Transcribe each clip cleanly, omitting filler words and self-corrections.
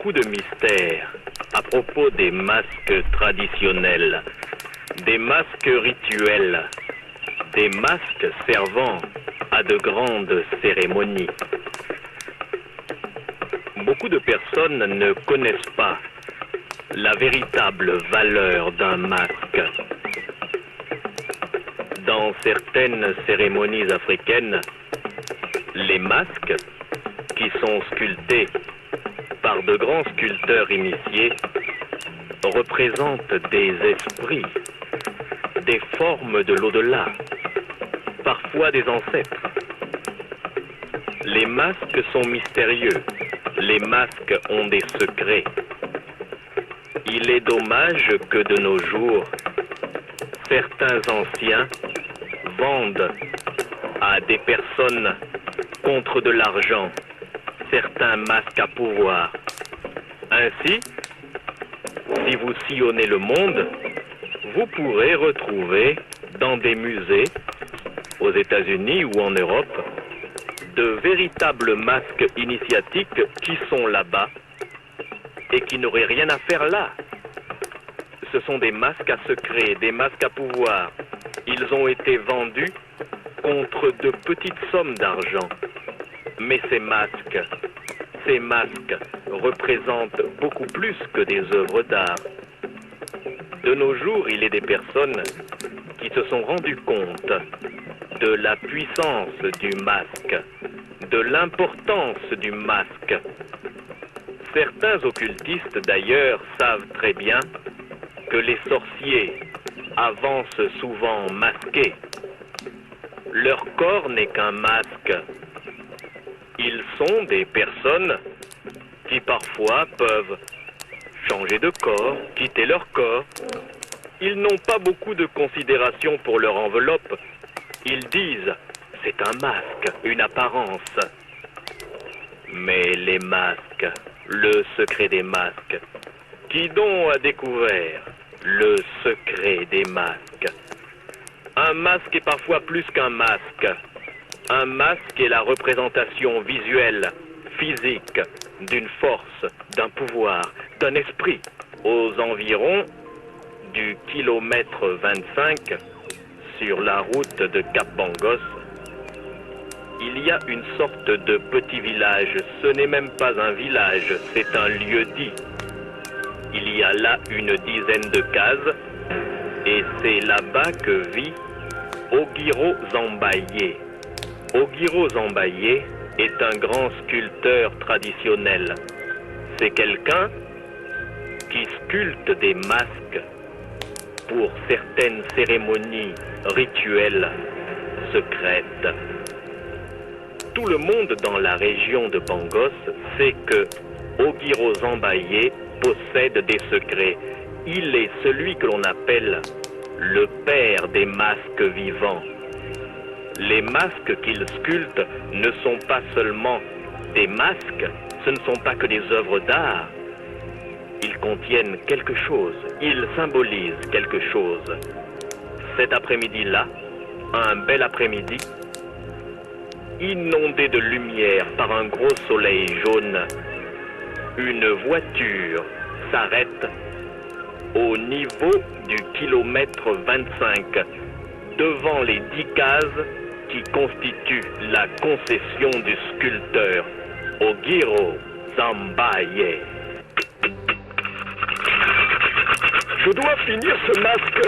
beaucoup de mystères à propos des masques traditionnels, des masques rituels, des masques servant à de grandes cérémonies. Beaucoup de personnes ne connaissent pas la véritable valeur d'un masque. Dans certaines cérémonies africaines, les masques, qui sont sculptés par de grands sculpteurs initiés, représentent des esprits, des formes de l'au-delà, parfois des ancêtres. Les masques sont mystérieux, les masques ont des secrets. Il est dommage que de nos jours, certains anciens vendent à des personnes contre de l'argent certains masques à pouvoir. Ainsi, si vous sillonnez le monde, vous pourrez retrouver dans des musées, aux États-Unis ou en Europe, de véritables masques initiatiques qui sont là-bas et qui n'auraient rien à faire là. Ce sont des masques à secret, des masques à pouvoir. Ils ont été vendus contre de petites sommes d'argent. Mais ces masques représentent beaucoup plus que des œuvres d'art. De nos jours, il est des personnes qui se sont rendues compte de la puissance du masque, de l'importance du masque. Certains occultistes, d'ailleurs, savent très bien que les sorciers avancent souvent masqués. Leur corps n'est qu'un masque. Ils sont des personnes qui parfois peuvent changer de corps, quitter leur corps. Ils n'ont pas beaucoup de considération pour leur enveloppe. Ils disent, c'est un masque, une apparence. Mais les masques, le secret des masques, qui donc a découvert le secret des masques? Un masque est parfois plus qu'un masque. Un masque est la représentation visuelle, physique, d'une force, d'un pouvoir, d'un esprit. Aux environs du kilomètre 25, sur la route de Cap Bangos, il y a une sorte de petit village. Ce n'est même pas un village, c'est un lieu-dit. Il y a là une dizaine de cases, et c'est là-bas que vit Ogiro Zambaye. Ogiro Zambaye est un grand sculpteur traditionnel. C'est quelqu'un qui sculpte des masques pour certaines cérémonies rituelles secrètes. Tout le monde dans la région de Bangos sait que Ogiro Zambaye possède des secrets. Il est celui que l'on appelle le père des masques vivants. Les masques qu'il sculpte ne sont pas seulement des masques, ce ne sont pas que des œuvres d'art. Ils contiennent quelque chose, ils symbolisent quelque chose. Cet après-midi-là, un bel après-midi, inondé de lumière par un gros soleil jaune, une voiture s'arrête au niveau du kilomètre 25, devant les 10 cases qui constituent la concession du sculpteur Ogiro Zambaye. Je dois finir ce masque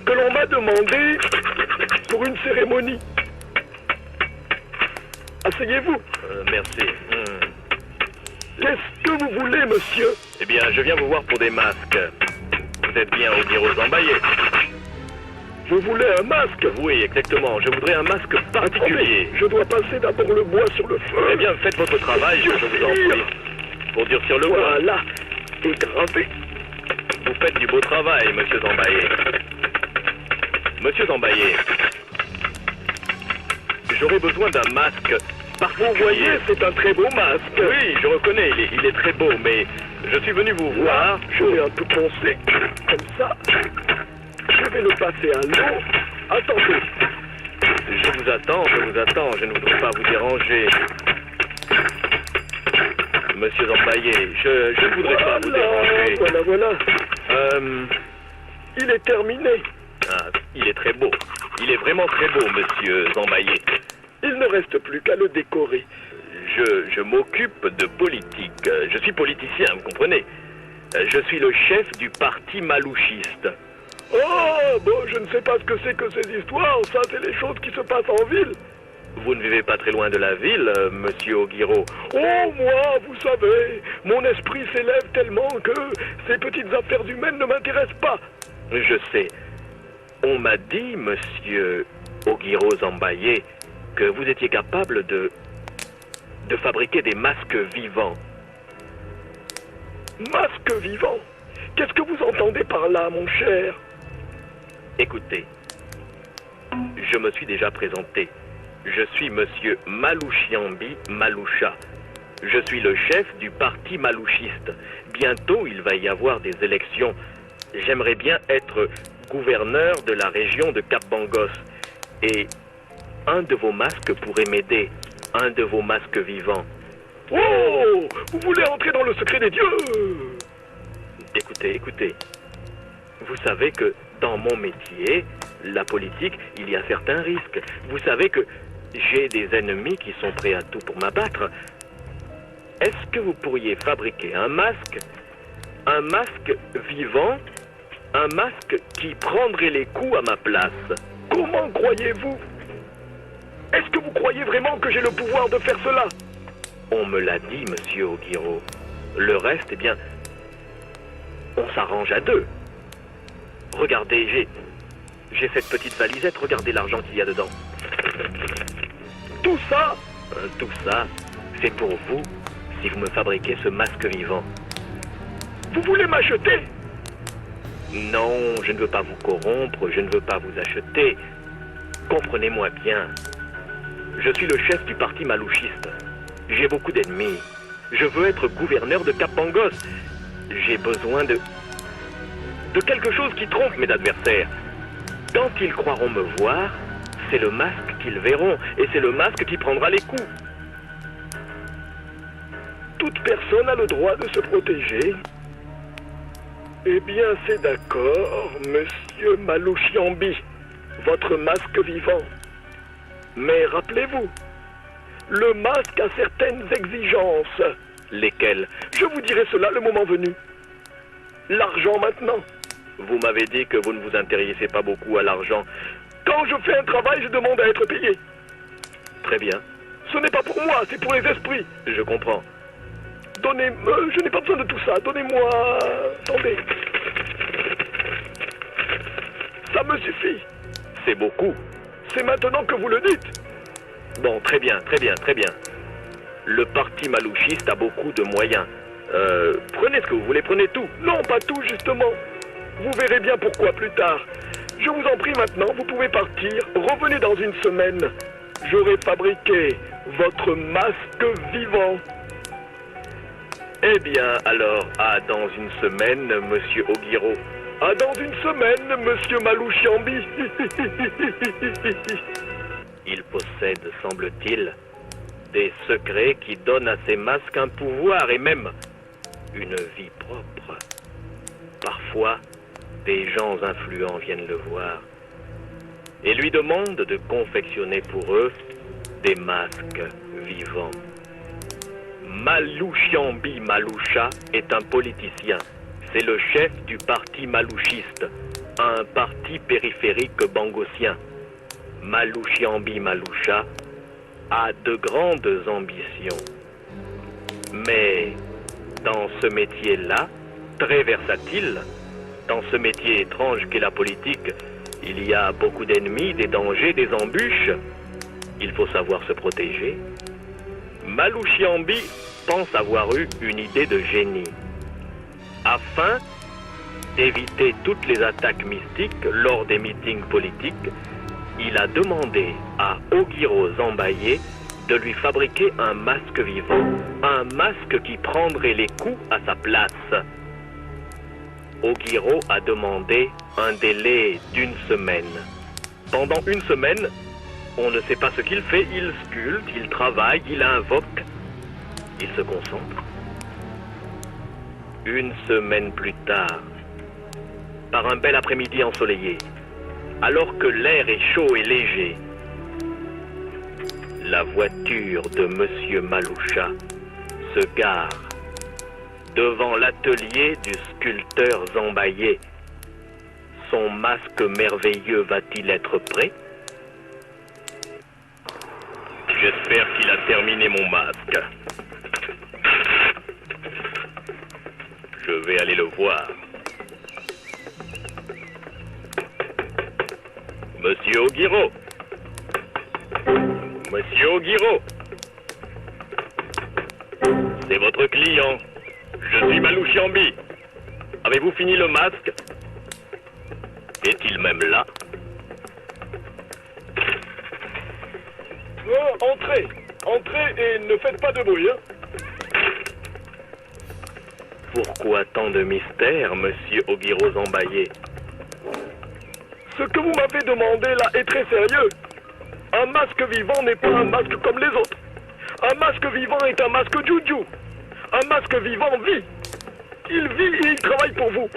que l'on m'a demandé pour une cérémonie. Asseyez-vous. Merci. Qu'est-ce que vous voulez, monsieur? Eh bien, je viens vous voir pour des masques. Vous êtes bien Ogiro Zambaye? Je voulais un masque. Oui, exactement. Je voudrais un masque particulier. Je dois passer d'abord le bois sur le feu. Eh bien, faites votre travail, je vous en prie. Pour durcir le bois. Voilà, et gravé. Vous faites du beau travail, monsieur Zambaye. Monsieur Zambaye, j'aurais besoin d'un masque particulier. Vous voyez, c'est un très beau masque. Oui, je reconnais, il est très beau, mais je suis venu vous voir. Je vais un peu poncer, comme ça. Je vais le passer à l'eau. Attendez. Je vous attends, je ne voudrais pas vous déranger. Monsieur Zambaye, je ne voudrais pas vous déranger. Voilà. Il est terminé. Ah, il est très beau. Il est vraiment très beau, monsieur Zambaye. Il ne reste plus qu'à le décorer. Je m'occupe de politique. Je suis politicien, vous comprenez? Je suis le chef du parti malouchiste. Oh, bon, je ne sais pas ce que c'est que ces histoires. Ça, c'est les choses qui se passent en ville. Vous ne vivez pas très loin de la ville, monsieur Auguiro. Oh, moi, vous savez, mon esprit s'élève tellement que ces petites affaires humaines ne m'intéressent pas. Je sais. On m'a dit, monsieur Auguiro Zambaye, que vous étiez capable de fabriquer des masques vivants. Masques vivants? Qu'est-ce que vous entendez par là, mon cher? Écoutez, je me suis déjà présenté. Je suis monsieur Malouchiambi Maloucha. Je suis le chef du parti malouchiste. Bientôt, il va y avoir des élections. J'aimerais bien être gouverneur de la région de Cap-Bangos. Et un de vos masques pourrait m'aider. Un de vos masques vivants. Oh! Vous voulez entrer dans le secret des dieux? Écoutez. Vous savez que dans mon métier, la politique, il y a certains risques. Vous savez que j'ai des ennemis qui sont prêts à tout pour m'abattre. Est-ce que vous pourriez fabriquer un masque vivant, un masque qui prendrait les coups à ma place? Comment croyez-vous? Est-ce que vous croyez vraiment que j'ai le pouvoir de faire cela? On me l'a dit, monsieur Auguiro. Le reste, eh bien, on s'arrange à deux. Regardez, j'ai cette petite valisette, regardez l'argent qu'il y a dedans. Tout ça? Tout ça, c'est pour vous, si vous me fabriquez ce masque vivant. Vous voulez m'acheter? Non, je ne veux pas vous corrompre, je ne veux pas vous acheter. Comprenez-moi bien. Je suis le chef du parti malouchiste. J'ai beaucoup d'ennemis. Je veux être gouverneur de Cap-Bangos. J'ai besoin de quelque chose qui trompe mes adversaires. Quand ils croiront me voir, c'est le masque qu'ils verront, et c'est le masque qui prendra les coups. Toute personne a le droit de se protéger. Eh bien, c'est d'accord, monsieur Malouchiambi, votre masque vivant. Mais rappelez-vous, le masque a certaines exigences. Lesquelles? Je vous dirai cela le moment venu. L'argent maintenant. Vous m'avez dit que vous ne vous intéressez pas beaucoup à l'argent. Quand je fais un travail, je demande à être payé. Très bien. Ce n'est pas pour moi, c'est pour les esprits. Je comprends. Je n'ai pas besoin de tout ça. Donnez-moi... Attendez. Ça me suffit. C'est beaucoup. C'est maintenant que vous le dites. Bon, très bien. Le parti malouchiste a beaucoup de moyens. Prenez ce que vous voulez, prenez tout. Non, pas tout, justement. Vous verrez bien pourquoi plus tard. Je vous en prie maintenant, vous pouvez partir. Revenez dans une semaine. J'aurai fabriqué votre masque vivant. Eh bien, alors, à dans une semaine, monsieur Auguiro. À dans une semaine, monsieur Malouchiambi. Il possède, semble-t-il, des secrets qui donnent à ces masques un pouvoir et même une vie propre. Parfois, des gens influents viennent le voir et lui demandent de confectionner pour eux des masques vivants. Malouchiambi Maloucha est un politicien. C'est le chef du parti malouchiste, un parti périphérique bangosien. Malouchiambi Maloucha a de grandes ambitions. Mais dans ce métier-là, très versatile, dans ce métier étrange qu'est la politique, il y a beaucoup d'ennemis, des dangers, des embûches. Il faut savoir se protéger. Malouchiambi pense avoir eu une idée de génie. Afin d'éviter toutes les attaques mystiques lors des meetings politiques, il a demandé à Auguiro Zambaye de lui fabriquer un masque vivant, un masque qui prendrait les coups à sa place. Auguiro a demandé un délai d'une semaine. Pendant une semaine, on ne sait pas ce qu'il fait, il sculpte, il travaille, il invoque, il se concentre. Une semaine plus tard, par un bel après-midi ensoleillé, alors que l'air est chaud et léger, la voiture de Monsieur Maloucha se gare devant l'atelier du sculpteur Zambaillé. Son masque merveilleux va-t-il être prêt? J'espère qu'il a terminé mon masque. Je vais aller le voir. Monsieur Auguireau. Monsieur Auguireau. C'est votre client. Je suis Malouchiambi. Avez-vous fini le masque? Est-il même là? Entrez. Entrez et ne faites pas de bruit, hein. Pourquoi tant de mystère, monsieur Auguireau Zambaillé? Ce que vous m'avez demandé là est très sérieux. Un masque vivant n'est pas un masque comme les autres. Un masque vivant est un masque juju. Un masque vivant vit. Il vit et il travaille pour vous.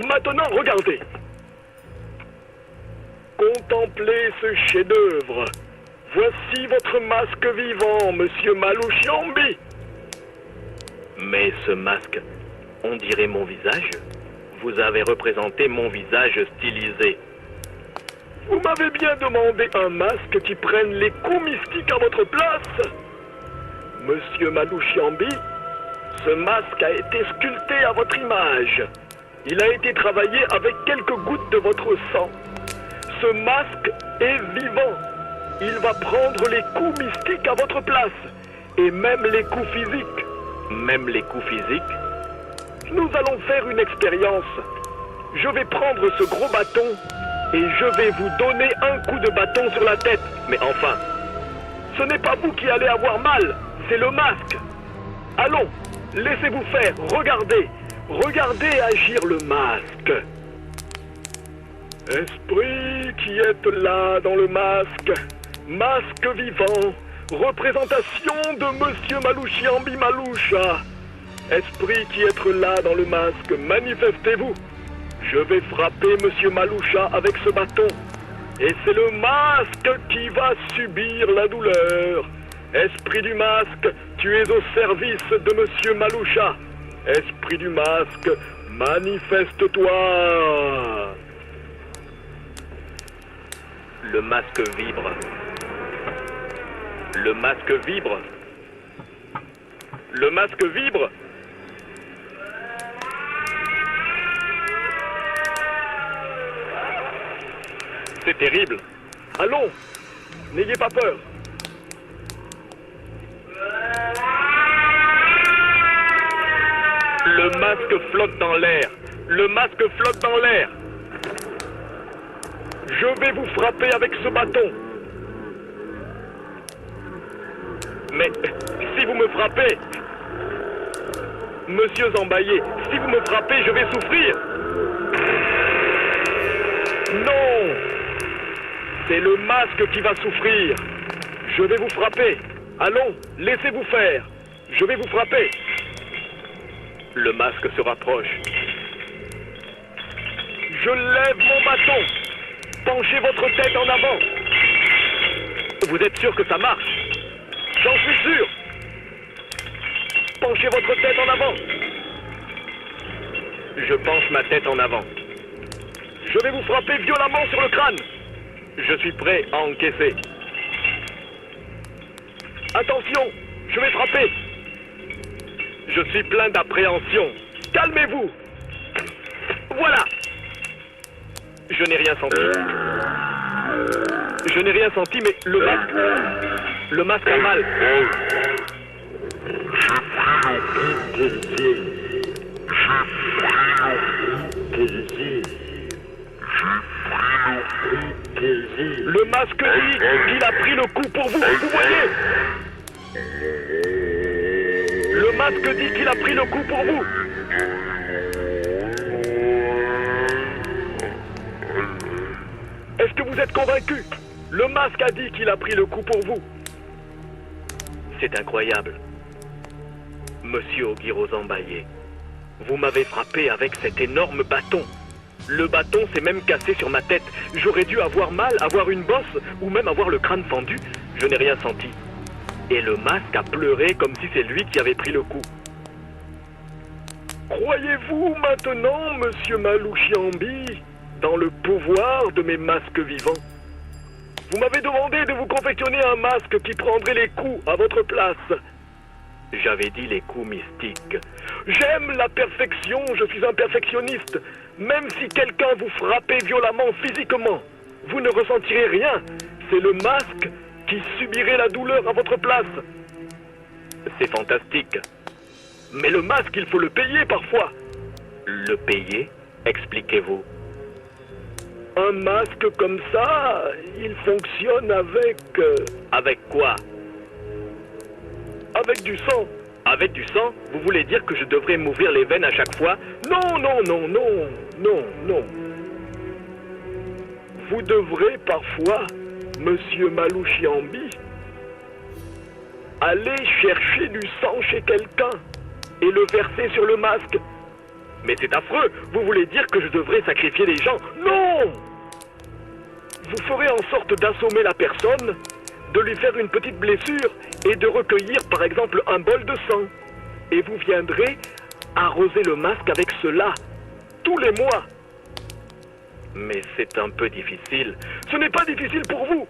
Maintenant, regardez. Contemplez ce chef-d'œuvre. Voici votre masque vivant, monsieur Malouchiambi. Mais ce masque, on dirait mon visage. Vous avez représenté mon visage stylisé. Vous m'avez bien demandé un masque qui prenne les coups mystiques à votre place. Monsieur Malouchiambi, ce masque a été sculpté à votre image. Il a été travaillé avec quelques gouttes de votre sang. Ce masque est vivant. Il va prendre les coups mystiques à votre place. Et même les coups physiques. Même les coups physiques? Nous allons faire une expérience. Je vais prendre ce gros bâton et je vais vous donner un coup de bâton sur la tête. Mais enfin, ce n'est pas vous qui allez avoir mal, c'est le masque. Allons, laissez-vous faire, regardez. Regardez agir le masque. Esprit qui êtes là dans le masque. Masque vivant. Représentation de Monsieur Malouchiambi Maloucha. Esprit qui êtes là dans le masque, manifestez-vous. Je vais frapper Monsieur Maloucha avec ce bâton. Et c'est le masque qui va subir la douleur. Esprit du masque, tu es au service de Monsieur Maloucha. Esprit du masque, manifeste-toi. le masque vibre. Le masque vibre. Le masque vibre. C'est terrible. Allons, n'ayez pas peur. Le masque flotte dans l'air. Le masque flotte dans l'air. Je vais vous frapper avec ce bâton. Mais si vous me frappez, Monsieur Zambaillé, si vous me frappez, je vais souffrir. Non, c'est le masque qui va souffrir. Je vais vous frapper. Allons, laissez-vous faire. Je vais vous frapper. Le masque se rapproche. Je lève mon bâton. Penchez votre tête en avant. Vous êtes sûr que ça marche? J'en suis sûr. Penchez votre tête en avant. Je penche ma tête en avant. Je vais vous frapper violemment sur le crâne. Je suis prêt à encaisser. Attention, je vais frapper. Je suis plein d'appréhension. Calmez-vous. Voilà. Je n'ai rien senti. Je n'ai rien senti, mais le masque a mal. Le masque dit qu'il a pris le coup pour vous, vous voyez? Le masque dit qu'il a pris le coup pour vous. Est-ce que vous êtes convaincu? Le masque a dit qu'il a pris le coup pour vous. C'est incroyable. Monsieur Auguireau Zambaillé, Vous m'avez frappé avec cet énorme bâton. Le bâton s'est même cassé sur ma tête. J'aurais dû avoir mal, avoir une bosse, ou même avoir le crâne fendu. Je n'ai rien senti. Et le masque a pleuré comme si c'est lui qui avait pris le coup. Croyez-vous maintenant, monsieur Malouchiambi, dans le pouvoir de mes masques vivants? Vous m'avez demandé de vous confectionner un masque qui prendrait les coups à votre place. J'avais dit les coups mystiques. J'aime la perfection, je suis un perfectionniste. Même si quelqu'un vous frappait violemment physiquement, vous ne ressentirez rien. C'est le masque qui subirait la douleur à votre place. C'est fantastique. Mais le masque, il faut le payer parfois. Le payer? Expliquez-vous. Un masque comme ça, il fonctionne avec... Avec quoi? Avec du sang. Avec du sang? Vous voulez dire que je devrais m'ouvrir les veines à chaque fois? Non, non, non, non, non, non. Vous devrez parfois, monsieur Malouchiambi, aller chercher du sang chez quelqu'un et le verser sur le masque. Mais c'est affreux. Vous voulez dire que je devrais sacrifier les gens? Non! Vous ferez en sorte d'assommer la personne, de lui faire une petite blessure et de recueillir par exemple un bol de sang. Et vous viendrez arroser le masque avec cela tous les mois. Mais c'est un peu difficile. Ce n'est pas difficile pour vous.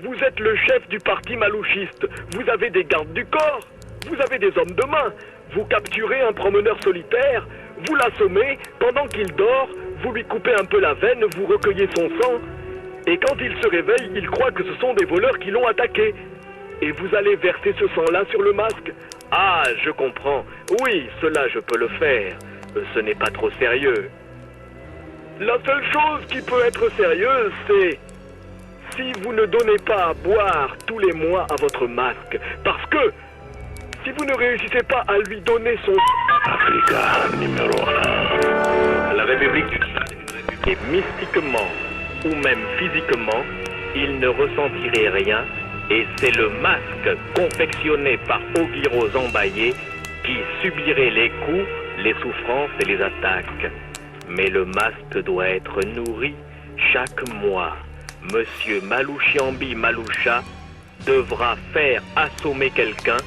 Vous êtes le chef du parti malouchiste. Vous avez des gardes du corps. Vous avez des hommes de main. Vous capturez un promeneur solitaire. Vous l'assommez. Pendant qu'il dort, vous lui coupez un peu la veine. Vous recueillez son sang. Et quand il se réveille, il croit que ce sont des voleurs qui l'ont attaqué. Et vous allez verser ce sang-là sur le masque. Ah, je comprends. Oui, cela je peux le faire. Ce n'est pas trop sérieux. La seule chose qui peut être sérieuse, c'est si vous ne donnez pas à boire tous les mois à votre masque. Parce que si vous ne réussissez pas à lui donner son... Africa numéro 1. La République du Tchad est une république. Et mystiquement, ou même physiquement, il ne ressentirait rien. Et c'est le masque confectionné par Oguiro Zambaye qui subirait les coups, les souffrances et les attaques. Mais le masque doit être nourri chaque mois. Monsieur Malouchiambi Maloucha devra faire assommer quelqu'un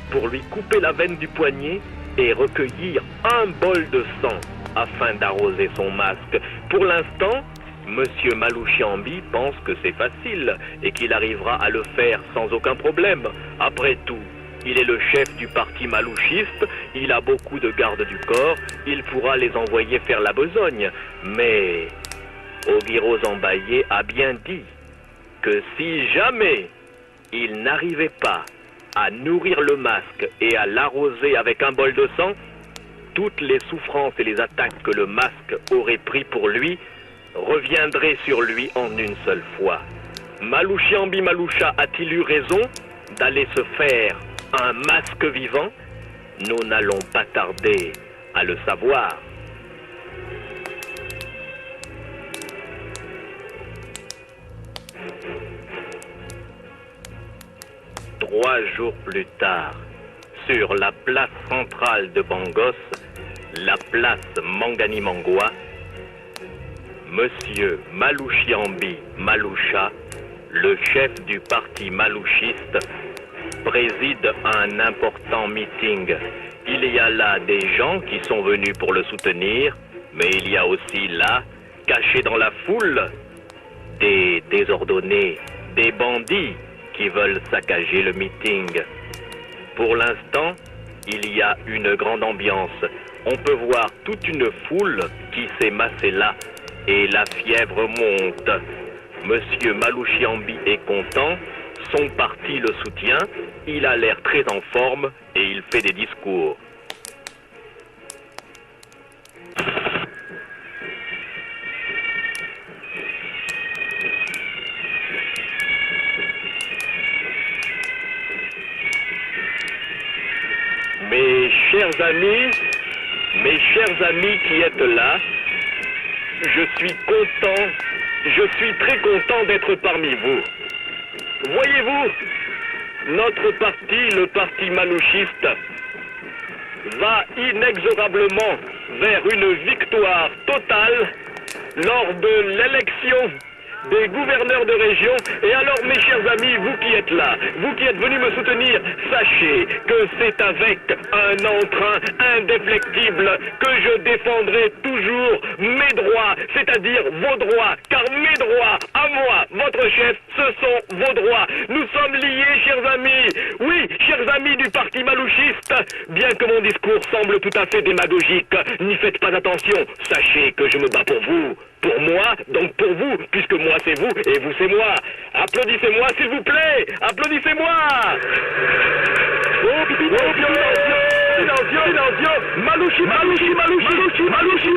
pour lui couper la veine du poignet et recueillir un bol de sang afin d'arroser son masque. Pour l'instant, Monsieur Malouchiambi pense que c'est facile et qu'il arrivera à le faire sans aucun problème. Après tout, il est le chef du parti malouchiste, il a beaucoup de gardes du corps, il pourra les envoyer faire la besogne. Mais Oguiro Zambaye a bien dit que si jamais il n'arrivait pas à nourrir le masque et à l'arroser avec un bol de sang, toutes les souffrances et les attaques que le masque aurait pris pour lui reviendraient sur lui en une seule fois. Malouchiambi Maloucha a-t-il eu raison d'aller se faire un masque vivant? Nous n'allons pas tarder à le savoir. Trois jours plus tard, sur la place centrale de Bangos, la place Mangani Mangwa, Monsieur Malouchiambi Maloucha, le chef du parti malouchiste, préside un important meeting. Il y a là des gens qui sont venus pour le soutenir, mais il y a aussi là, cachés dans la foule, des désordonnés, des bandits qui veulent saccager le meeting. Pour l'instant, il y a une grande ambiance. On peut voir toute une foule qui s'est massée là, et la fièvre monte. Monsieur Malouchiambi est content, son parti le soutient, il a l'air très en forme et il fait des discours. Mes chers amis qui êtes là, je suis très content d'être parmi vous. Voyez-vous, notre parti, le parti malouchiste, va inexorablement vers une victoire totale lors de l'élection des gouverneurs de région. Et alors, mes chers amis, vous qui êtes là, vous qui êtes venus me soutenir, sachez que c'est avec un entrain indéfectible que je défendrai toujours mes droits, c'est-à-dire vos droits, car mes droits, à moi, votre chef, ce sont vos droits. Nous sommes liés, chers amis. Oui, chers amis du parti malouchiste, bien que mon discours semble tout à fait démagogique, n'y faites pas attention. Sachez que je me bats pour vous. Pour moi, donc pour vous, puisque moi c'est vous et vous c'est moi. Applaudissez-moi s'il vous plaît. Applaudissez-moi. Oh, pipi, oh, Malouchi, Malouchi, Malouchi, Malouchi, Malouchi,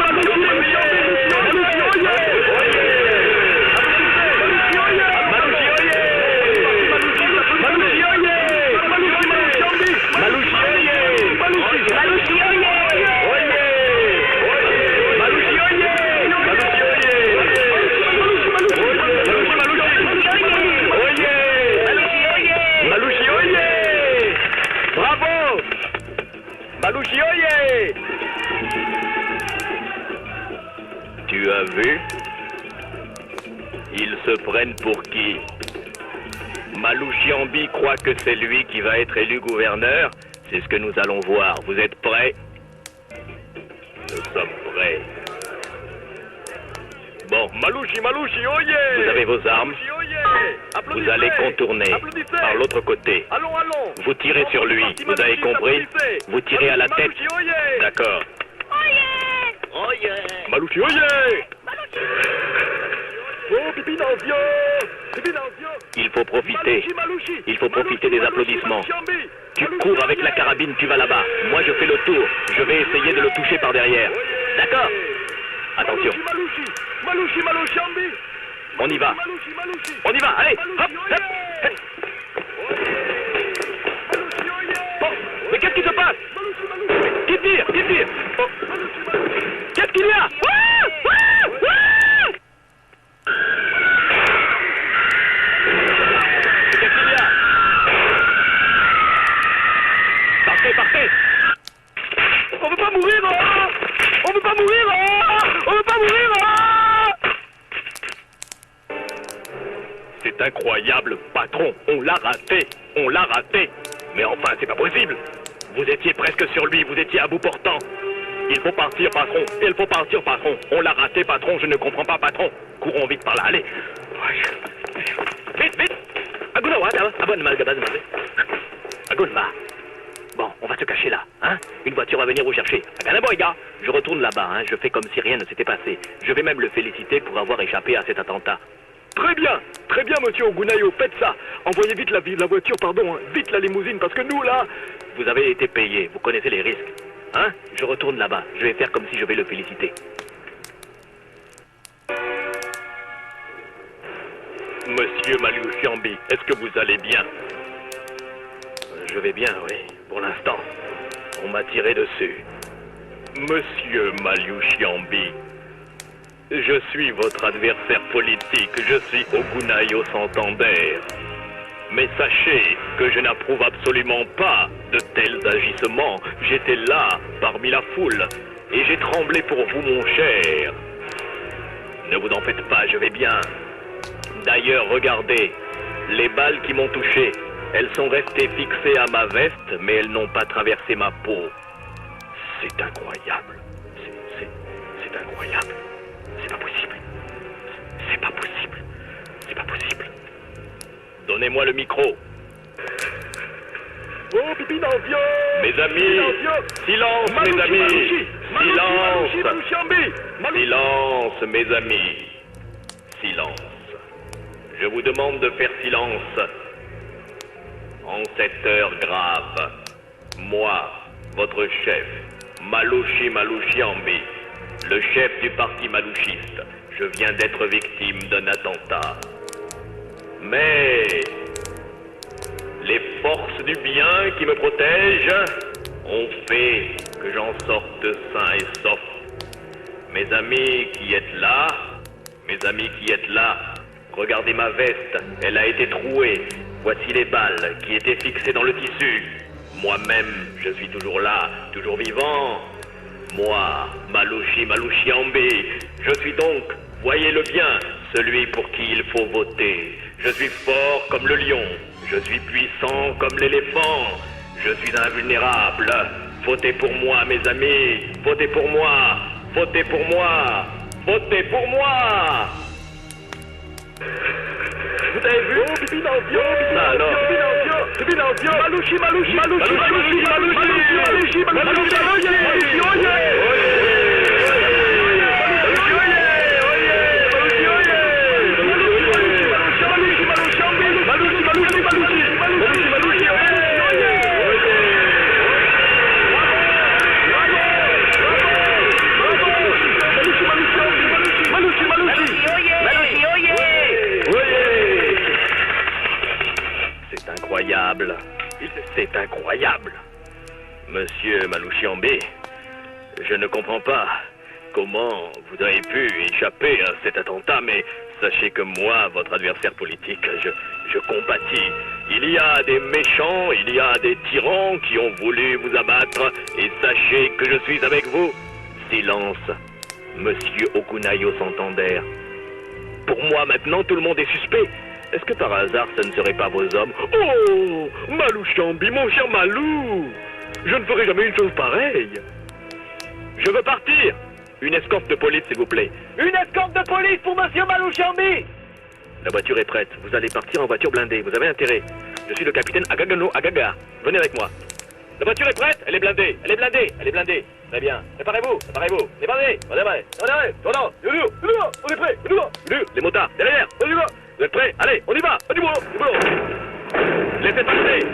Malouchi, oye! Tu as vu? Ils se prennent pour qui? Malouchiambi croit que c'est lui qui va être élu gouverneur. C'est ce que nous allons voir. Vous êtes prêts? Nous sommes prêts. Bon, Malouchi, Malouchi, oye! Vous avez vos armes. Vous allez contourner par l'autre côté. Allons, allons. Vous tirez sur lui. Vous avez compris? Vous tirez à la tête. D'accord. Oye! Malouchi, oye! Oh, pipi d'Anzio! Pipi d'Anzio! Il faut profiter. Il faut profiter des applaudissements. Tu cours avec la carabine, tu vas là-bas. Moi, je fais le tour. Je vais essayer de le toucher par derrière. D'accord? Attention. Malouchi, Malouchiambi. On y va. On y va, allez, hop, hop, hop. Oh, mais qu'est-ce qui se passe? Qui tire? Qui tire? Oh. Qu'est-ce qu'il y a? Qu'est-ce qu'il y a? Partez, partez. On veut pas mourir, oh. On veut pas mourir, oh. On veut pas mourir, oh. C'est incroyable, patron. On l'a raté. On l'a raté. Mais enfin, c'est pas possible. Vous étiez presque sur lui. Vous étiez à bout portant. Il faut partir, patron. Il faut partir, patron. On l'a raté, patron. Je ne comprends pas, patron. Courons vite par là. Allez. Vite, vite. Agunma. Bon, on va se cacher là, hein? Une voiture va venir vous chercher. Je retourne là-bas, hein? Je fais comme si rien ne s'était passé. Je vais même le féliciter pour avoir échappé à cet attentat. Très bien, monsieur Ogunayo, faites ça. Envoyez vite la voiture, pardon, hein. Vite la limousine, parce que nous, là... Vous avez été payé, vous connaissez les risques. Hein? Je retourne là-bas, je vais faire comme si je vais le féliciter. Monsieur Malouchiambi, est-ce que vous allez bien? Je vais bien, oui, pour l'instant. On m'a tiré dessus. Monsieur Malouchiambi, je suis votre adversaire politique, je suis Ogunayo Santander. Mais sachez que je n'approuve absolument pas de tels agissements. J'étais là, parmi la foule, et j'ai tremblé pour vous, mon cher. Ne vous en faites pas, je vais bien. D'ailleurs, regardez, les balles qui m'ont touché, elles sont restées fixées à ma veste, mais elles n'ont pas traversé ma peau. C'est incroyable. C'est incroyable. C'est pas possible. C'est pas possible. C'est pas possible. Donnez-moi le micro. Oh, pipi d'Anzio! Mes amis, silence, mes amis. Silence. Silence, mes amis. Silence. Je vous demande de faire silence. En cette heure grave, moi, votre chef, Malouchiambi, le chef du parti malouchiste, je viens d'être victime d'un attentat. Mais les forces du bien qui me protègent ont fait que j'en sorte sain et sauf. Mes amis qui êtes là, regardez ma veste, elle a été trouée. Voici les balles qui étaient fixées dans le tissu. Moi-même, je suis toujours là, toujours vivant. Moi, Malouchi Malouchiambi, je suis donc, voyez-le bien, celui pour qui il faut voter. Je suis fort comme le lion, je suis puissant comme l'éléphant, je suis invulnérable. Votez pour moi, mes amis, votez pour moi, votez pour moi, votez pour moi. Vous avez vu? Oh, Bibi Nandio, Ça alors? Bibi Nandio, Malouchi, Malouchi, Malouchi, Malouchi, Malouchi, Malouchi, Malouchi, Incroyable. C'est incroyable. Monsieur Malouchiambi, je ne comprends pas comment vous avez pu échapper à cet attentat, mais sachez que moi, votre adversaire politique, je compatis. Il y a des méchants, il y a des tyrans qui ont voulu vous abattre, et sachez que je suis avec vous. Silence, Monsieur Ogunayo Santander. Pour moi, maintenant, tout le monde est suspect. Est-ce que par hasard, ce ne seraient pas vos hommes? Oh, Malouchiambi, mon cher Malou, je ne ferai jamais une chose pareille. Je veux partir. Une escorte de police, s'il vous plaît. Une escorte de police pour Monsieur Malouchiambi. La voiture est prête. Vous allez partir en voiture blindée. Vous avez intérêt. Je suis le capitaine Agagano Agaga. Venez avec moi. La voiture est prête. Elle est blindée. Elle est blindée. Elle est blindée. Très bien. Préparez-vous. Préparez-vous. Les blindés. On est prêts. On est prêts. Les motards. Derrière. On y va. Vous êtes prêts? Allez, on y va. Du boulot. Du boulot. Laissez passer.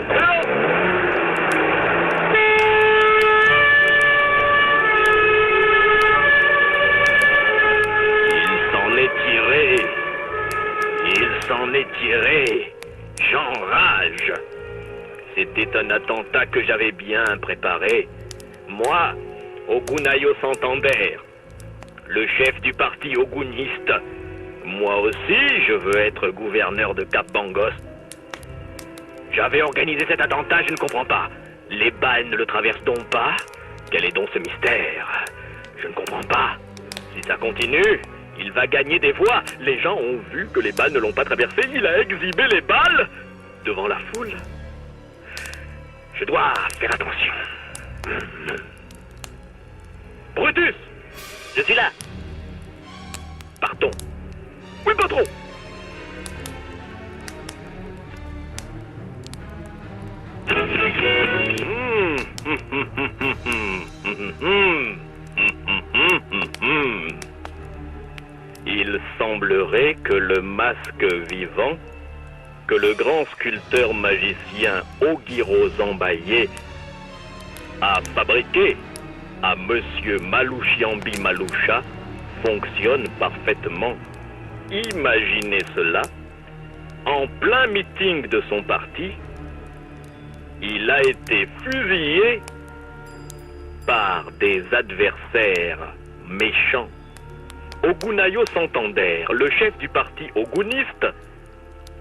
Il s'en est tiré. J'enrage. C'était un attentat que j'avais bien préparé. Moi, Ogunayo Santander, le chef du parti oguniste. Moi aussi, je veux être gouverneur de Cap Bangos. J'avais organisé cet attentat, je ne comprends pas. Les balles ne le traversent donc pas? Quel est donc ce mystère? Je ne comprends pas. Si ça continue, il va gagner des voix. Les gens ont vu que les balles ne l'ont pas traversé. Il a exhibé les balles devant la foule. Je dois faire attention. Brutus, je suis là. Partons. Oui, patron. Il semblerait que le masque vivant, que le grand sculpteur magicien Ogiro Zambaye a fabriqué à Monsieur Malouchiambi Maloucha fonctionne parfaitement. Imaginez cela, en plein meeting de son parti, il a été fusillé par des adversaires méchants. Ogunayo Santander, le chef du parti oguniste,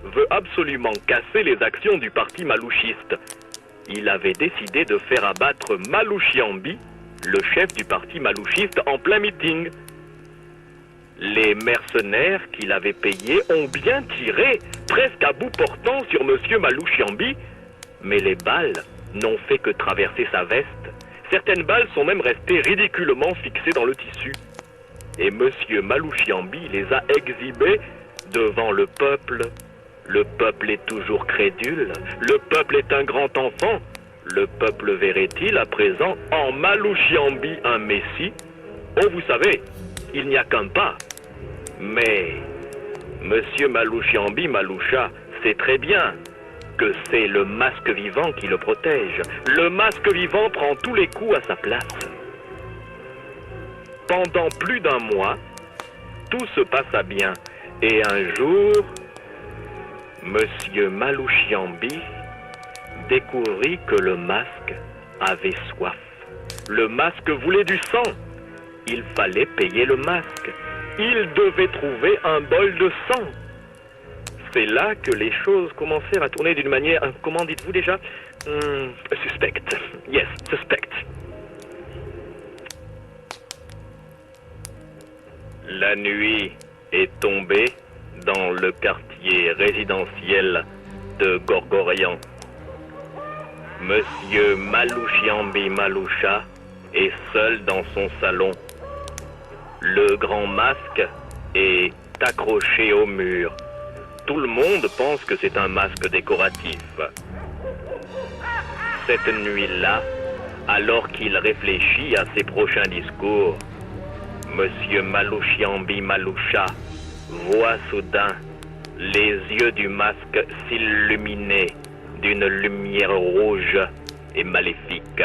veut absolument casser les actions du parti malouchiste. Il avait décidé de faire abattre Malouchiambi, le chef du parti malouchiste, en plein meeting. Les mercenaires qu'il avait payés ont bien tiré, presque à bout portant sur Monsieur Malouchiambi, mais les balles n'ont fait que traverser sa veste. Certaines balles sont même restées ridiculement fixées dans le tissu. Et Monsieur Malouchiambi les a exhibées devant le peuple. Le peuple est toujours crédule. Le peuple est un grand enfant. Le peuple verrait-il à présent en Malouchiambi un messie? Oh, vous savez, il n'y a qu'un pas. Mais Monsieur Malouchiambi Maloucha sait très bien que c'est le masque vivant qui le protège. Le masque vivant prend tous les coups à sa place. Pendant plus d'un mois, tout se passa bien. Et un jour, Monsieur Malouchiambi découvrit que le masque avait soif. Le masque voulait du sang. Il fallait payer le masque. Il devait trouver un bol de sang. C'est là que les choses commencèrent à tourner d'une manière, comment dites-vous déjà? Suspecte. Yes, suspecte. La nuit est tombée dans le quartier résidentiel de Gorgorian. Monsieur Malouchiambi Maloucha est seul dans son salon. Le grand masque est accroché au mur. Tout le monde pense que c'est un masque décoratif. Cette nuit-là, alors qu'il réfléchit à ses prochains discours, Monsieur Malouchiambi Maloucha voit soudain les yeux du masque s'illuminer d'une lumière rouge et maléfique.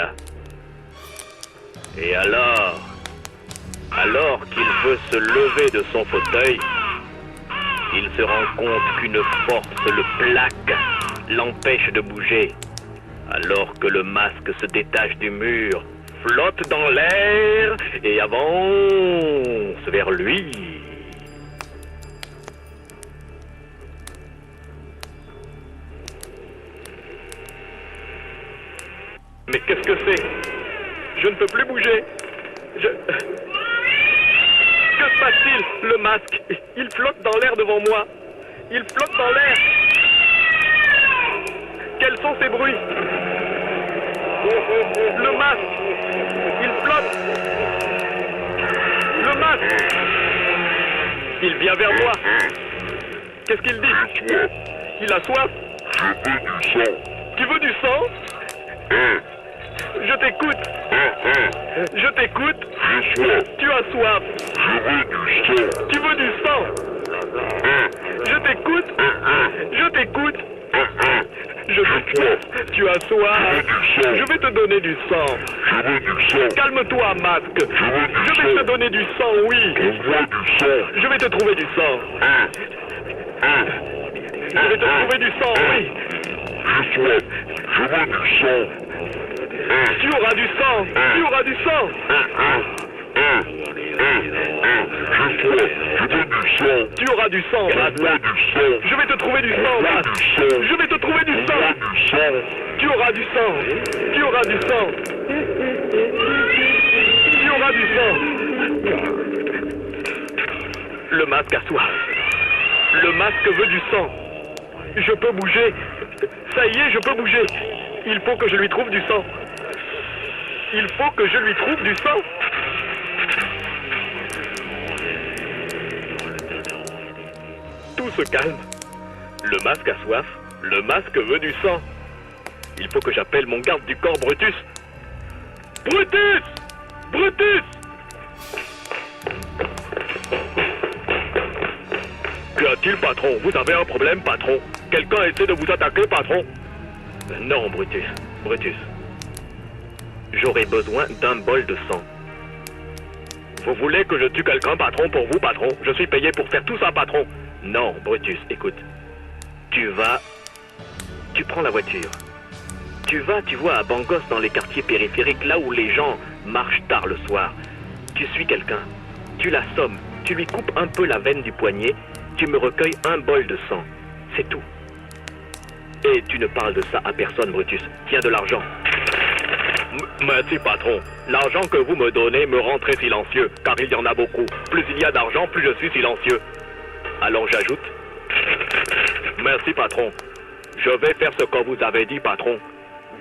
Et alors qu'il veut se lever de son fauteuil, il se rend compte qu'une force le plaque, l'empêche de bouger, alors que le masque se détache du mur, flotte dans l'air et avance vers lui. Mais qu'est-ce que c'est? Je ne peux plus bouger. Que se passe-t-il? Le masque, il flotte dans l'air devant moi. Il flotte dans l'air. Quels sont ces bruits? Le masque, il flotte. Le masque, il vient vers moi. Qu'est-ce qu'il dit? Il a soif. Tu veux du sang? Je t'écoute. Je t'écoute. Tu as soif. Tu veux du sang? Je t'écoute. Je t'écoute. Je t'écoute. Tu as soif. Je vais te donner du sang. Calme-toi, masque. Je vais te donner du sang, oui. Je vais te trouver du sang. Je vais te trouver du sang, oui. Tu auras du sang. Tu auras du sang. Tu auras du sang, masque. Je vais te trouver du sang, masque. Je vais te trouver du sang. Tu auras du sang. Tu auras du sang. Tu auras du sang. Le masque a soif. Le masque veut du sang. Je peux bouger. Ça y est, je peux bouger. Il faut que je lui trouve du sang. Il faut que je lui trouve du sang. Tout se calme. Le masque a soif. Le masque veut du sang. Il faut que j'appelle mon garde du corps, Brutus. Brutus! Brutus! Qu'y a-t-il, patron? Vous avez un problème, patron? Quelqu'un essaie de vous attaquer, patron? Non, Brutus. Brutus. J'aurais besoin d'un bol de sang. Vous voulez que je tue quelqu'un, patron, pour vous, patron? Je suis payé pour faire tout ça, patron. Non, Brutus, écoute. Tu prends la voiture. Tu vois, à Bangos, dans les quartiers périphériques, là où les gens marchent tard le soir. Tu suis quelqu'un. Tu l'assommes. Tu lui coupes un peu la veine du poignet. Tu me recueilles un bol de sang. C'est tout. Et tu ne parles de ça à personne, Brutus. Tiens de l'argent. Merci, patron. L'argent que vous me donnez me rend très silencieux, car il y en a beaucoup. Plus il y a d'argent, plus je suis silencieux. Alors j'ajoute. Merci, patron. Je vais faire ce que vous avez dit, patron.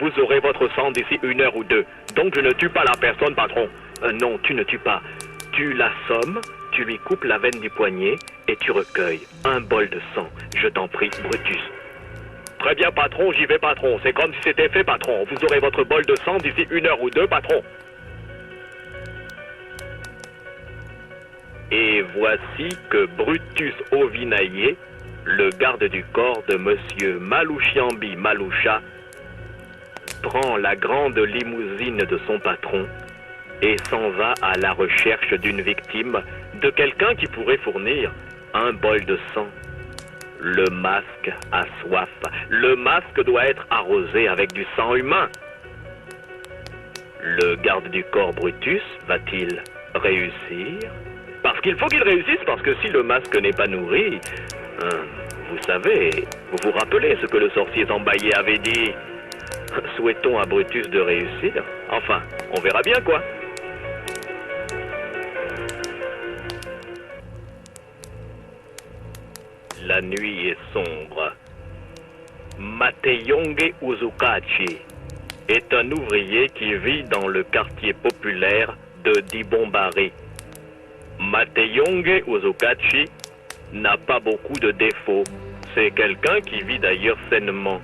Vous aurez votre sang d'ici 1 heure ou 2. Donc je ne tue pas la personne, patron. Non, tu ne tues pas. Tu l'assommes, tu lui coupes la veine du poignet et tu recueilles un bol de sang. Je t'en prie, Brutus. Très bien, patron, j'y vais, patron. C'est comme si c'était fait, patron. Vous aurez votre bol de sang d'ici 1 heure ou 2, patron. Et voici que Brutus Ovinaillé, le garde du corps de Monsieur Malouchiambi Maloucha, prend la grande limousine de son patron et s'en va à la recherche d'une victime, de quelqu'un qui pourrait fournir un bol de sang. Le masque a soif. Le masque doit être arrosé avec du sang humain. Le garde du corps Brutus va-t-il réussir? Parce qu'il faut qu'il réussisse, parce que si le masque n'est pas nourri, vous savez, vous vous rappelez ce que le sorcier Zambaillé avait dit? Souhaitons à Brutus de réussir. Enfin, on verra bien quoi. La nuit est sombre. Mateyonge Uzukachi est un ouvrier qui vit dans le quartier populaire de Dibombari. Mateyonge Uzukachi n'a pas beaucoup de défauts. C'est quelqu'un qui vit d'ailleurs sainement.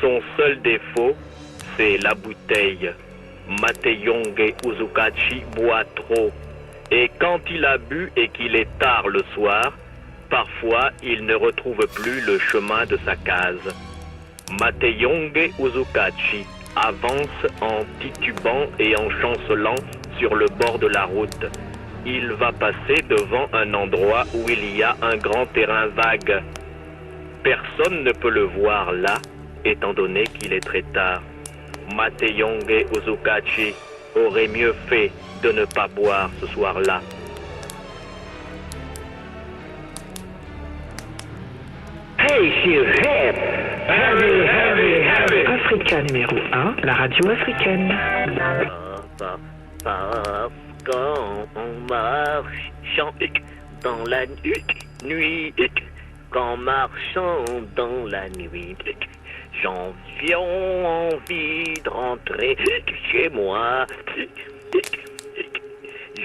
Son seul défaut, c'est la bouteille. Mateyonge Uzukachi boit trop. Et quand il a bu et qu'il est tard le soir, parfois il ne retrouve plus le chemin de sa case. Mateyonge Uzukachi avance en titubant et en chancelant sur le bord de la route. Il va passer devant un endroit où il y a un grand terrain vague. Personne ne peut le voir là, étant donné qu'il est très tard. Mateyonge Uzukachi aurait mieux fait de ne pas boire ce soir-là. Hey, sur Hip! Africa numéro 1, la radio africaine. Parce qu'en marchant dans la nuit, qu'en marchant dans la nuit, j'avais envie de rentrer chez moi.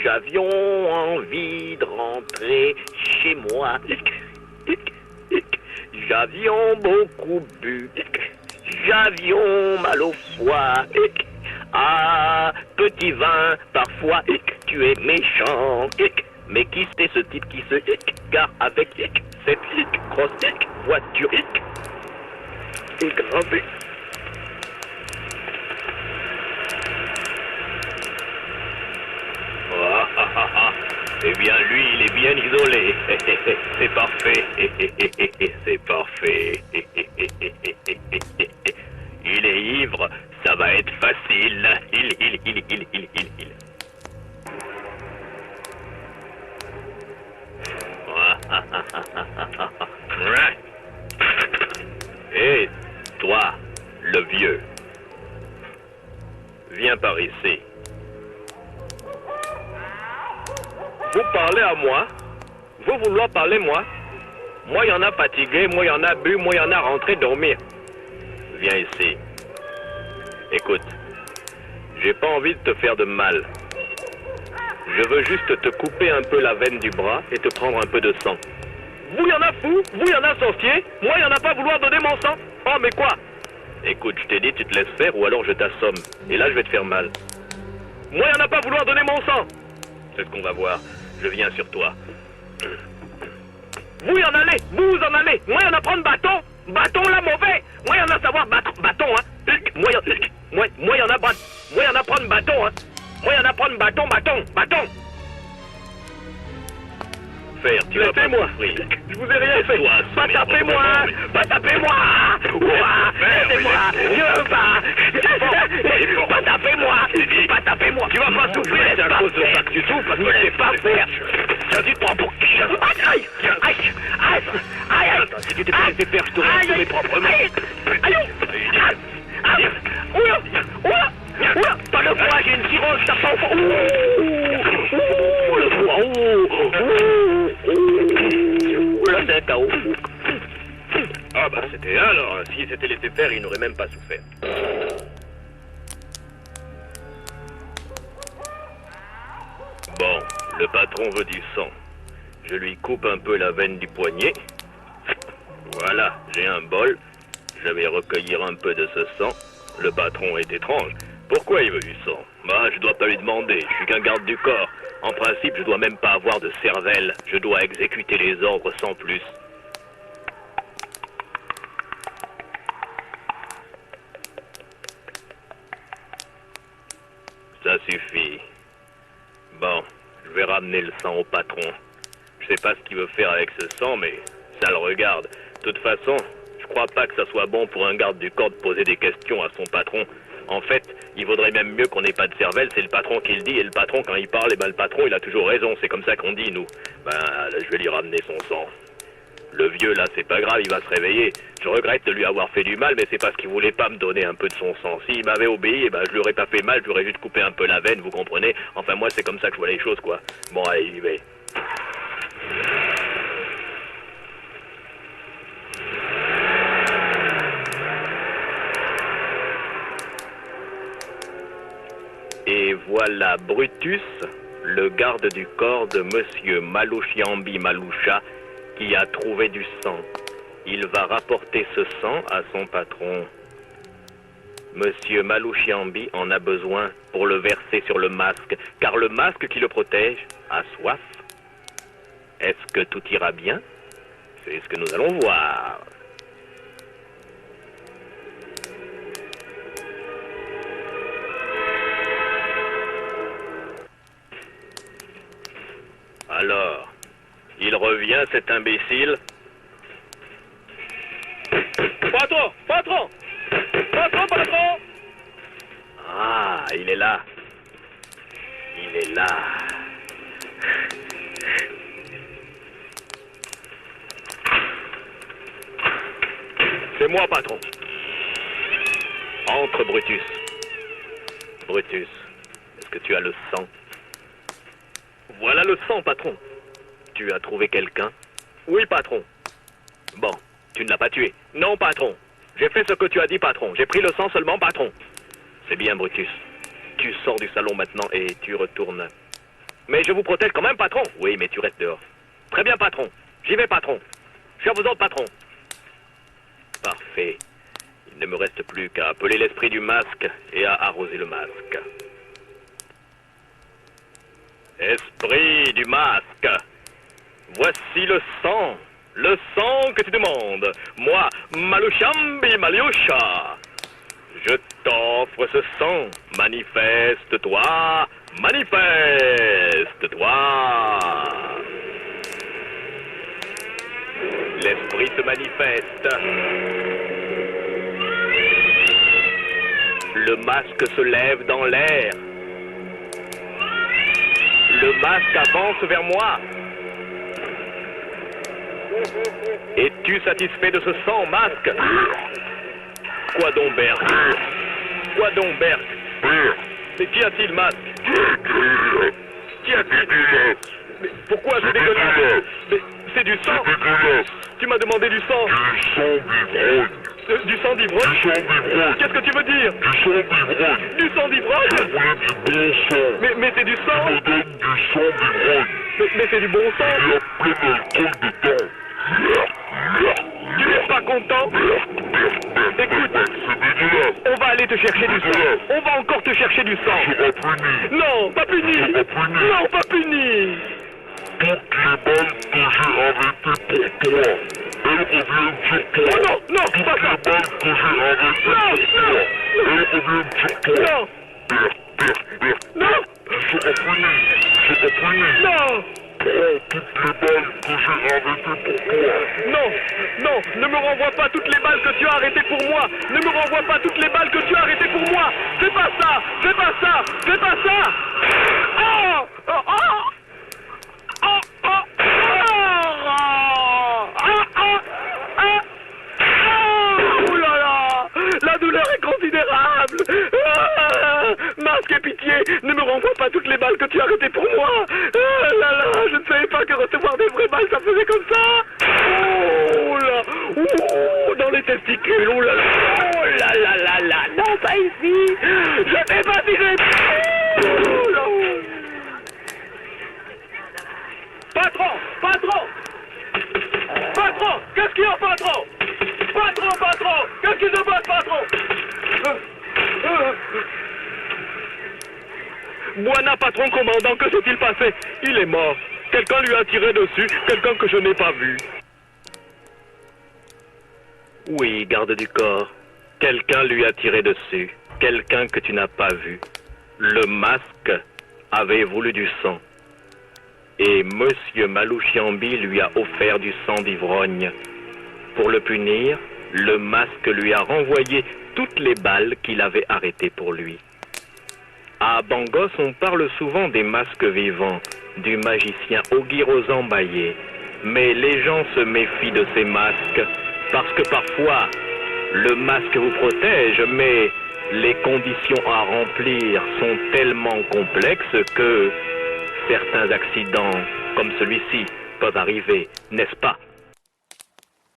J'avions envie de rentrer chez moi. J'avions beaucoup bu. J'avions mal au foie. Ah, petit vin, parfois tu es méchant. Mais qui c'est ce type qui se gare avec cette grosse voiture Égravé. Eh bien, lui, il est bien isolé. C'est parfait. C'est parfait. Il est ivre, ça va être facile. Il. Et toi, le vieux, viens par ici. Vous parlez à moi? Vous vouloir parler moi? Moi, il y en a fatigué, moi, il y en a bu, moi, il y en a rentré dormir. Viens ici. Écoute, j'ai pas envie de te faire de mal. Je veux juste te couper un peu la veine du bras et te prendre un peu de sang. Vous, y en a fou? Vous, y en a sorcier? Moi, y en a pas vouloir donner mon sang? Oh, mais quoi? Écoute, je t'ai dit, tu te laisses faire ou alors je t'assomme. Et là, je vais te faire mal. Moi, y en a pas vouloir donner mon sang? C'est ce qu'on va voir. Je viens sur toi. Vous y en allez, vous en allez. Moi y en a prendre bâton, bâton là mauvais. Moi y en a savoir battre bâton hein. Moi y en a prendre, moi y en a prendre bâton hein. Moi y en a prendre bâton. Faire, tu vas pas souffrir. Je vous ai rien fait. Pas tapez-moi, pas tapez-moi. Aidez-moi, je veux pas. Pas tapez-moi. Tu vas pas souffrir, c'est à cause de ça que tu souffres, parce que c'est pas faire. Tu te prends pour qui? Aïe. Si tu t'es pas laissé faire, je t'aurais assuré proprement. Aïe. Oula. Pas le foie, j'ai une cirrhose, ça sent fort. Le foie, là c'est un chaos. Ah bah c'était un alors, s'il s'était laissé faire, il n'aurait même pas souffert. Bon, le patron veut du sang. Je lui coupe un peu la veine du poignet. Voilà, j'ai un bol. Je vais recueillir un peu de ce sang. Le patron est étrange. Pourquoi il veut du sang? Bah, je dois pas lui demander. Je suis qu'un garde du corps. En principe, je dois même pas avoir de cervelle. Je dois exécuter les ordres sans plus. Ça suffit. Bon, je vais ramener le sang au patron. Je sais pas ce qu'il veut faire avec ce sang, mais ça le regarde. De toute façon, je crois pas que ça soit bon pour un garde du corps de poser des questions à son patron. En fait, il vaudrait même mieux qu'on n'ait pas de cervelle, c'est le patron qui le dit, et le patron, quand il parle, le patron, il a toujours raison, c'est comme ça qu'on dit, nous. Ben, je vais lui ramener son sang. Le vieux, là, c'est pas grave, il va se réveiller. Je regrette de lui avoir fait du mal, mais c'est parce qu'il voulait pas me donner un peu de son sang. S'il m'avait obéi, eh ben, je lui aurais pas fait mal, je lui aurais juste coupé un peu la veine, vous comprenez? Enfin, moi, c'est comme ça que je vois les choses, quoi. Bon, allez, j'y vais. Voilà Brutus, le garde du corps de Monsieur Malouchiambi Maloucha, qui a trouvé du sang. Il va rapporter ce sang à son patron. Monsieur Malouchiambi en a besoin pour le verser sur le masque, car le masque qui le protège a soif. Est-ce que tout ira bien? C'est ce que nous allons voir. Alors, il revient, cet imbécile. Patron! Patron! Patron, patron! Ah, il est là. Il est là. C'est moi, patron. Entre, Brutus. Brutus, est-ce que tu as le sang? Voilà le sang, patron. Tu as trouvé quelqu'un? Oui, patron. Bon, tu ne l'as pas tué. Non, patron. J'ai fait ce que tu as dit, patron. J'ai pris le sang seulement, patron. C'est bien, Brutus. Tu sors du salon maintenant et tu retournes. Mais je vous protège quand même, patron. Oui, mais tu restes dehors. Très bien, patron. J'y vais, patron. Je suis à vos ordres, patron. Parfait. Il ne me reste plus qu'à appeler l'esprit du masque et à arroser le masque. Esprit du masque, voici le sang que tu demandes. Moi, Malouchiambi Maloucha, je t'offre ce sang. Manifeste-toi, manifeste-toi. L'esprit se manifeste. Le masque se lève dans l'air. Le masque avance vers moi. Es-tu satisfait de ce sang, masque? Quoi donc, Berk? Quoi donc, Berk? Mais qu'y a-t-il, masque? Qu'y a-t-il? Mais pourquoi je dégueulasse? Mais c'est du sang. Tu m'as demandé du sang. Du sang d'ivrogne. Qu'est-ce que tu veux dire? Du sang d'ivrogne. Mais c'est du sang. Mais c'est du bon sang. Tu n'es pas content? Écoute, on va aller te chercher du sang. On va encore te chercher du sang. Non, pas puni. Non, pas puni. Toutes les balles que j'ai arrêtées pour toi, elles reviennent sur toi. Oh non, non, Toutes pas ça. les balles que j'ai arrêtées pour toi, elles reviennent sur toi. Non, non, Tu seras puni. Tu seras puni. non. Prends toutes les balles que j'ai arrêtées pour toi. Non, non, ne me renvoie pas toutes les balles que tu as arrêtées pour moi. Ne me renvoie pas toutes les balles que tu as arrêtées pour moi. Fais pas ça, fais pas ça, fais pas ça. Oh, oh, oh. Oh, oh, oh là là, la douleur est considérable. Masque et pitié, ne me renvoie pas toutes les balles que tu as arrêtées pour moi. Là là, je ne savais pas que recevoir des vraies balles ça faisait comme ça. Oh là, oh, dans les testicules, oh là là, oh là là là là, non pas ici, je vais pas tirer. Oh là. Patron, patron, patron, qu'est-ce qu'il y a, patron? Patron, patron, qu'est-ce qu'il se passe, patron? Buona, patron commandant, que s'est-il passé? Il est mort. Quelqu'un lui a tiré dessus, quelqu'un que je n'ai pas vu. Oui, garde du corps. Quelqu'un lui a tiré dessus. Quelqu'un que tu n'as pas vu. Le masque avait voulu du sang. Et Monsieur Malouchiambi lui a offert du sang d'ivrogne. Pour le punir, le masque lui a renvoyé toutes les balles qu'il avait arrêtées pour lui. À Bangos, on parle souvent des masques vivants, du magicien Ogirozambaye. Mais les gens se méfient de ces masques, parce que parfois, le masque vous protège, mais les conditions à remplir sont tellement complexes que certains accidents, comme celui-ci, peuvent arriver, n'est-ce pas?